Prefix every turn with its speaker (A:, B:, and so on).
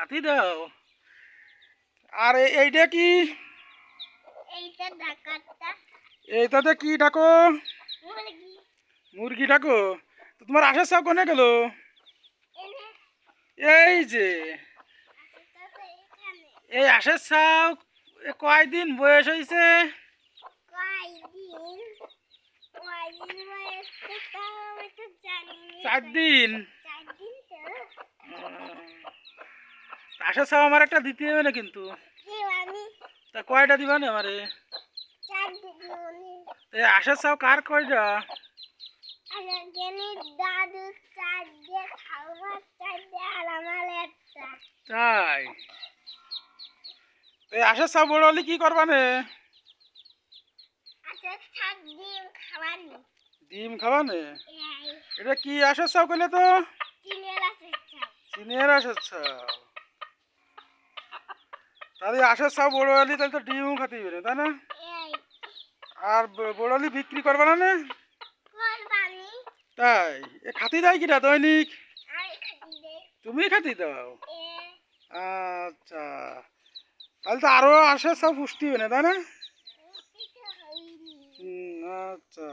A: খাতি দাও। আর এইটা কি?
B: এইটা ডাকাতটা
A: এইটাতে কি ডাকো?
B: মুরগি
A: মুরগি ডাকো? তো তোমার আশার সাপ কোনে গেল?
B: এনে
A: এই যে
B: আসতে তো এখানে
A: এই আশার সাপ কয়দিন বয়স হয়েছে?
B: কয়দিন কয়দিন বয়সটা তাও আমি তো জানি না
A: 4 দিন।
B: 4 দিন তো
A: আশার সাপ আমার একটা দিতে হবে না কিন্তু।
B: কেউ আমি
A: তা কয়টা দিবা না আমারে?
B: 4 দিন
A: এই আশার সাপ কার কয়টা?
B: আর গেনি দাদু 4 দিয়ে খাবার 4 দিয়ে আর আমার একটা
A: তাই? এই আশার সাপ বড় হলে কি করবা নে?
B: আচ্ছা 7 দিন খাওয়ানি
A: ডিম খাবা নে?
B: এই
A: এটা কি আশার সাপ কইলে তো?
B: চিনের আছে
A: চীনের আশার সাপ। তাহলে আশার সাপ বড় হলে তাহলে তো ডিমও খাতে হবে তাই না?
B: এই
A: আর বড় হলে বিক্রি করবা না নে?
B: কোরবানি
A: তাই? এ খাতি দেয় কিনা দৈনিক?
B: আর খাদি দে
A: তুমি খাতি দাও?
B: এ
A: আচ্ছা, তাহলে তো আরো আশার সাপ পুষ্টি হবে না তাই না?
B: পিঠা হইনি
A: আচ্ছা।